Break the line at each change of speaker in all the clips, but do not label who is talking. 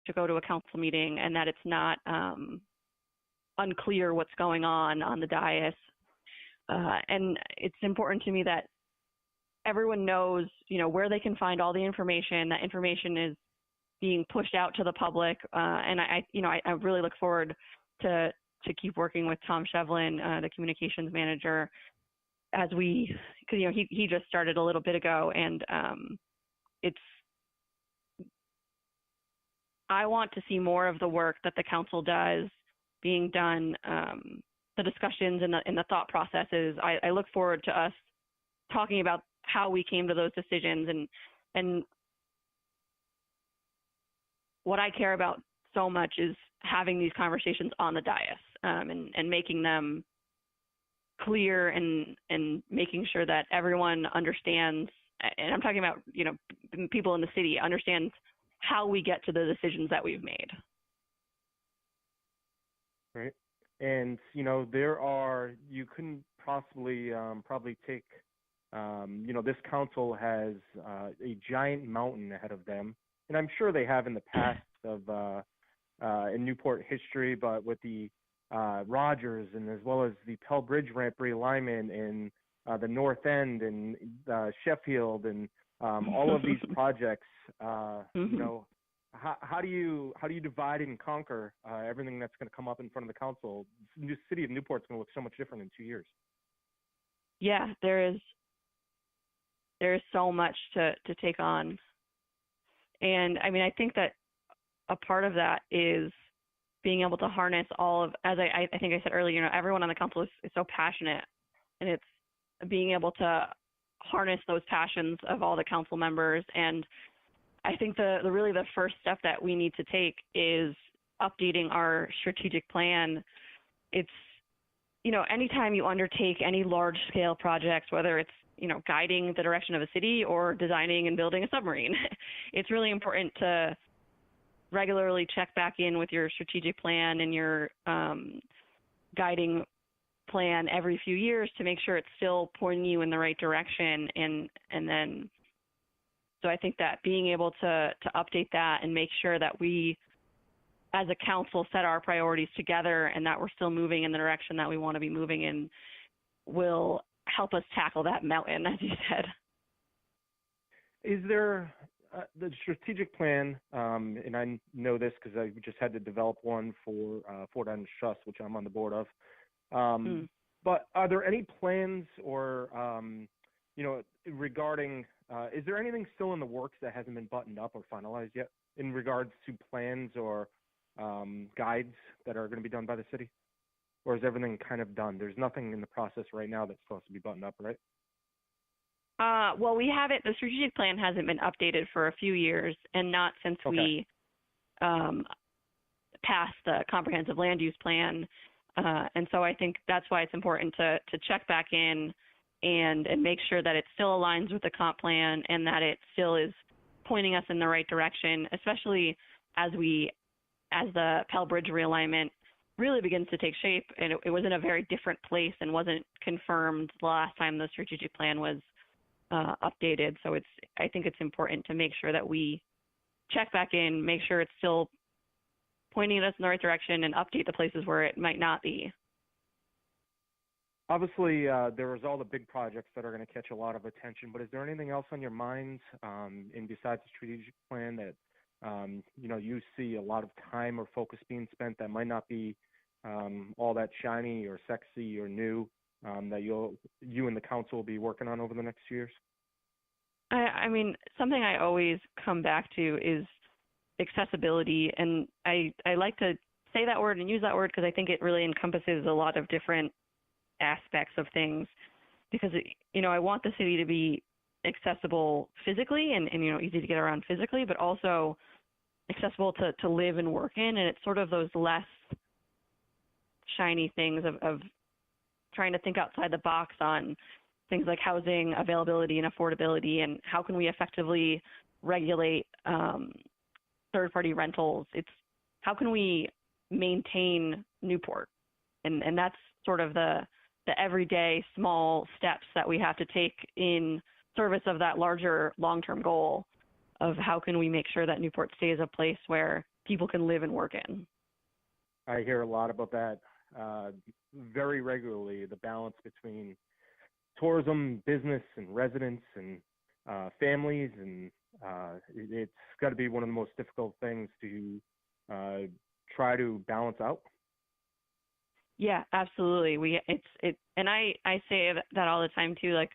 to go to a council meeting and that it's not unclear what's going on the dais. And it's important to me that everyone knows, where they can find all the information. That information is being pushed out to the public. And I really look forward to keep working with Tom Shevlin, the communications manager, because he just started a little bit ago, and I want to see more of the work that the council does being done, the discussions and the thought processes. I look forward to us talking about how we came to those decisions, and what I care about so much is having these conversations on the dais, and making them clear and making sure that everyone understands, and I'm talking about, people in the city understand how we get to the decisions that we've made.
Right. And, you couldn't possibly probably take, this council has a giant mountain ahead of them. And I'm sure they have in the past in Newport history, but with the Rogers and as well as the Pell Bridge ramp realignment and the North End and Sheffield and all of these projects, how do you divide and conquer everything that's going to come up in front of the council? The city of Newport's going to look so much different in 2 years.
Yeah, there is so much to take on. And I think that a part of that is being able to harness all of, as I think I said earlier, everyone on the council is so passionate, and it's being able to harness those passions of all the council members. And I think the first step that we need to take is updating our strategic plan. It's, anytime you undertake any large scale projects, whether it's, guiding the direction of a city or designing and building a submarine, it's really important to regularly check back in with your strategic plan and your guiding plan every few years to make sure it's still pointing you in the right direction. And then, so I think that being able to update that and make sure that we, as a council, set our priorities together and that we're still moving in the direction that we want to be moving in will help us tackle that mountain, as you said.
Is there the strategic plan, and I know this because I just had to develop one for Fort Adams Trust, which I'm on the board of. But are there any plans or, regarding, is there anything still in the works that hasn't been buttoned up or finalized yet in regards to plans or guides that are going to be done by the city? Or is everything kind of done? There's nothing in the process right now that's supposed to be buttoned up, right?
Well, we have it. The strategic plan hasn't been updated for a few years, and not since we passed the comprehensive land use plan. And so I think that's why it's important to check back in and make sure that it still aligns with the comp plan and that it still is pointing us in the right direction, especially as the Pell Bridge realignment really begins to take shape. And it was in a very different place and wasn't confirmed the last time the strategic plan was updated. So I think it's important to make sure that we check back in, make sure it's still pointing us in the right direction, and update the places where it might not be.
Obviously, there was all the big projects that are going to catch a lot of attention, but is there anything else on your minds, and besides the strategic plan that, you see a lot of time or focus being spent that might not be all that shiny or sexy or new, that you and the council will be working on over the next few years?
I mean, something I always come back to is accessibility, and I like to say that word and use that word because I think it really encompasses a lot of different aspects of things, because I want the city to be accessible physically and easy to get around physically, but also accessible to live and work in. And it's sort of those less shiny things of trying to think outside the box on things like housing availability and affordability, and how can we effectively regulate third-party rentals. It's how can we maintain Newport, and that's sort of the everyday small steps that we have to take in service of that larger long-term goal of how can we make sure that Newport stays a place where people can live and work in.
I hear a lot about that very regularly, the balance between tourism, business, and residents and families, and it's got to be one of the most difficult things to try to balance out.
Yeah, absolutely. And I say that all the time too. Like,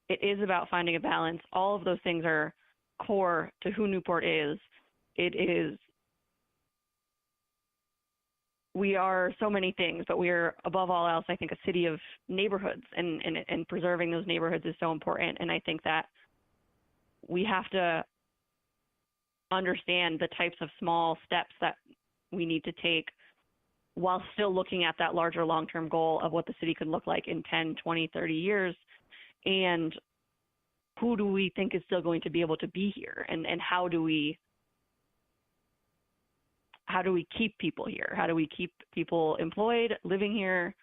it is about finding a balance. All of those things are core to who Newport is. We are so many things, but we are, above all else, I think, a city of neighborhoods, and preserving those neighborhoods is so important. And I think that we have to understand the types of small steps that we need to take while still looking at that larger long-term goal of what the city could look like in 10, 20, 30 years, and who do we think is still going to be able to be here, and how do we keep people here? How do we keep people employed, living here?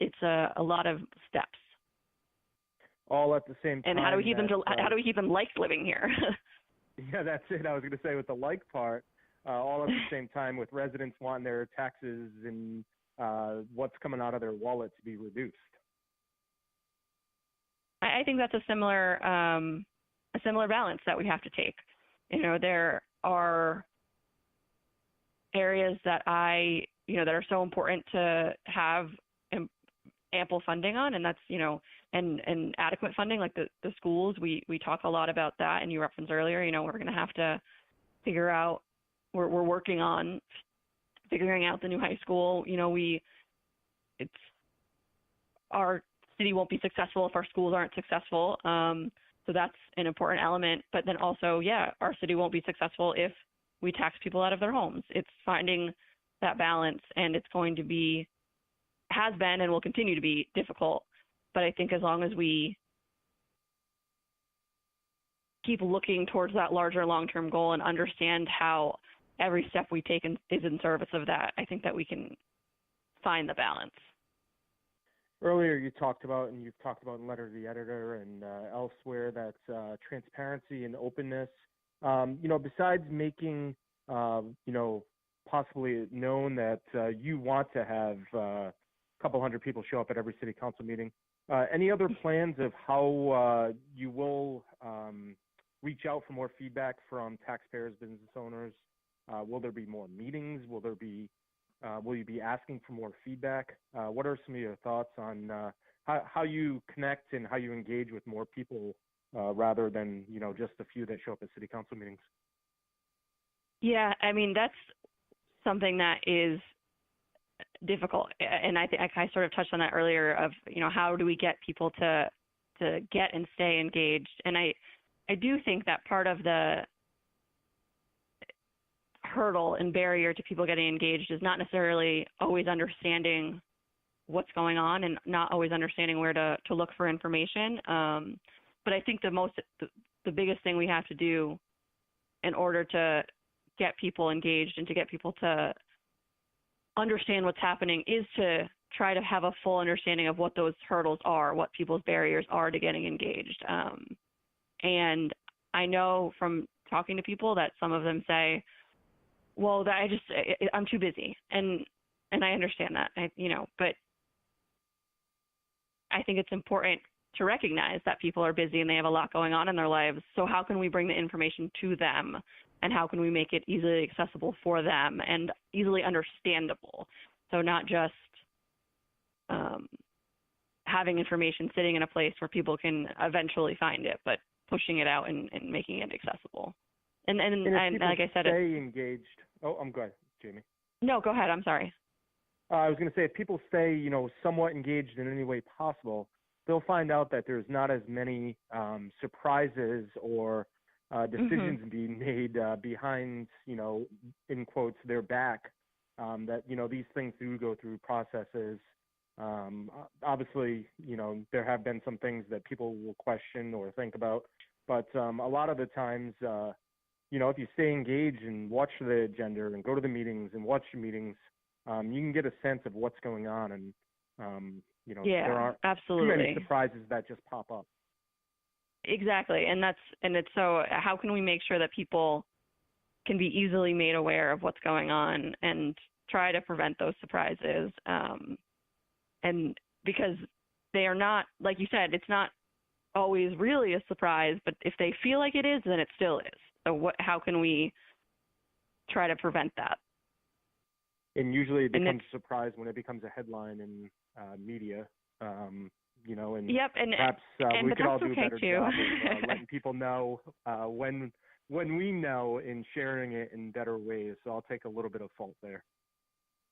It's a lot of steps.
All at the same time.
And how do we keep them like living here?
Yeah, that's it. I was going to say, with the like part, all at the same time, with residents wanting their taxes and what's coming out of their wallet to be reduced.
I think that's a similar balance that we have to take. There are areas that that are so important to have ample funding on, and that's, and adequate funding, like the schools. We talk a lot about that, and you referenced earlier, we're going to have to figure out, we're working on figuring out the new high school. Our city won't be successful if our schools aren't successful. So that's an important element. But then also, our city won't be successful if we tax people out of their homes. It's finding that balance, and it's going to be, has been and will continue to be difficult. But I think as long as we keep looking towards that larger long-term goal and understand how every step we take is in service of that, I think that we can find the balance.
Earlier you talked about, and you've talked about in letter to the editor and elsewhere, that transparency and openness. Besides making, possibly known that you want to have a couple hundred people show up at every city council meeting, any other plans of how you will reach out for more feedback from taxpayers, business owners? Will there be more meetings? Will you be asking for more feedback? What are some of your thoughts on how you connect and how you engage with more people rather than, just a few that show up at city council meetings?
Yeah, I mean, that's something that is difficult. And I think I sort of touched on that earlier of, how do we get people to get and stay engaged? And I do think that part of the hurdle and barrier to people getting engaged is not necessarily always understanding what's going on and not always understanding where to look for information. But I think the biggest thing we have to do in order to get people engaged and to get people to understand what's happening is to try to have a full understanding of what those hurdles are, what people's barriers are to getting engaged. And I know from talking to people that some of them say, well, I'm too busy. And I understand that, but I think it's important to recognize that people are busy and they have a lot going on in their lives. So how can we bring the information to them, and how can we make it easily accessible for them and easily understandable? So not just having information sitting in a place where people can eventually find it, but pushing it out and making it accessible. And like I said,
stay engaged. Oh, I'm good, Jamie.
No, go ahead. I'm sorry.
I was going to say, if people stay, somewhat engaged in any way possible, they'll find out that there's not as many surprises or decisions being made behind, in quotes, their back. That these things do go through processes. Obviously, there have been some things that people will question or think about, but a lot of the times, if you stay engaged and watch the agenda and go to the meetings and watch the meetings, you can get a sense of what's going on, and there aren't
absolutely
too many surprises that just pop up.
Exactly, and it's so. How can we make sure that people can be easily made aware of what's going on and try to prevent those surprises. And because they are not, like you said, it's not always really a surprise, but if they feel like it is, then it still is. So how can we try to prevent that?
And usually it becomes a surprise when it becomes a headline in media, you know, and
yep,
perhaps we could all do a
okay
better
too.
job of letting people know when we know, and sharing it in better ways. So I'll take a little bit of fault there.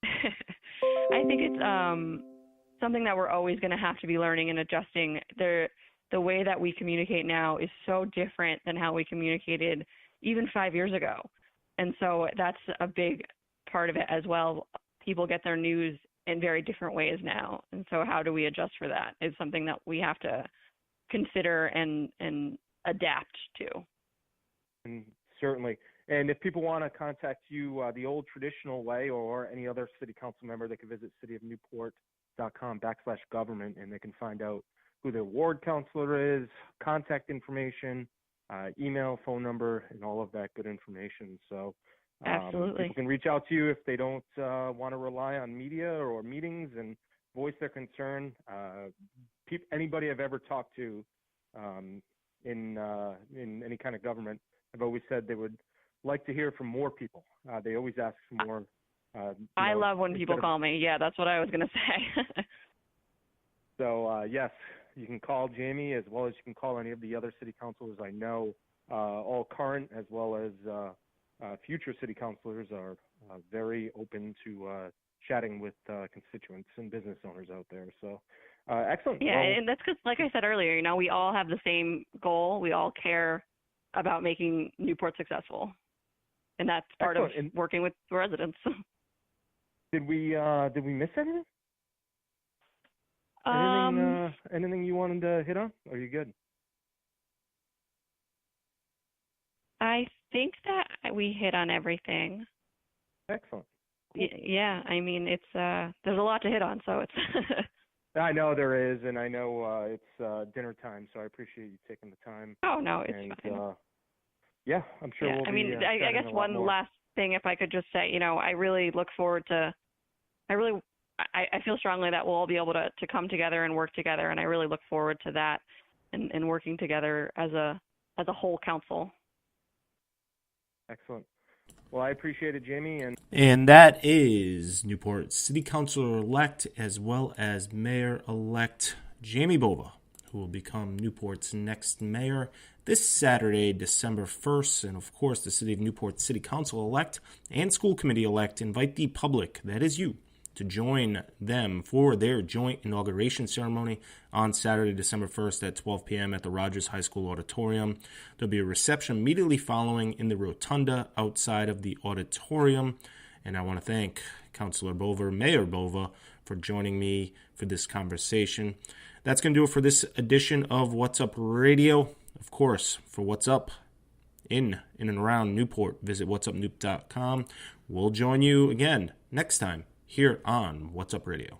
I think it's something that we're always going to have to be learning and adjusting. The way that we communicate now is so different than how we communicated even 5 years ago. And so that's a big part of it as well. People get their news in very different ways now. And so how do we adjust for that is something that we have to consider and adapt to. And
certainly. And if people want to contact you the old traditional way, or any other city council member, they can visit cityofnewport.com/government, and they can find out who their ward councilor is, contact information, email, phone number, and all of that good information. So
absolutely,
people can reach out to you if they don't want to rely on media or meetings and voice their concern. Anybody I've ever talked to in any kind of government, I've always said they would like to hear from more people. They always ask for more.
I love when people call me. Yeah, that's what I was going to say.
So, yes, you can call Jamie, as well as you can call any of the other city councilors I know. All current as well as future city councilors are very open to chatting with constituents and business owners out there. So, excellent.
Yeah, and that's because, like I said earlier, you know, we all have the same goal. We all care about making Newport successful, and that's part of working with residents.
Did we miss anything? Anything you wanted to hit on? Or are you good?
I think that we hit on everything.
Excellent. Cool.
Yeah, I mean, it's there's a lot to hit on, so it's.
I know there is, and I know it's dinner time, so I appreciate you taking the time.
Oh no, it's fine.
Yeah, I'm sure we'll be.
I guess one last thing, if I could just say, you know, I really look forward to. I feel strongly that we'll all be able to come together and work together, and I really look forward to that and working together as a whole council.
Excellent. Well, I appreciate it, Jamie.
And that is Newport City Councilor-elect as well as Mayor-elect Jamie Bova, who will become Newport's next mayor this Saturday, December 1st. And, of course, the City of Newport City Council-elect and School Committee-elect invite the public, that is you, to join them for their joint inauguration ceremony on Saturday, December 1st at 12 p.m. at the Rogers High School Auditorium. There'll be a reception immediately following in the rotunda outside of the auditorium. And I want to thank Councilor Bova, Mayor Bova, for joining me for this conversation. That's going to do it for this edition of What's Up Radio. Of course, for What's Up in and around Newport, visit whatsupnewp.com. We'll join you again next time here on What's Up Radio.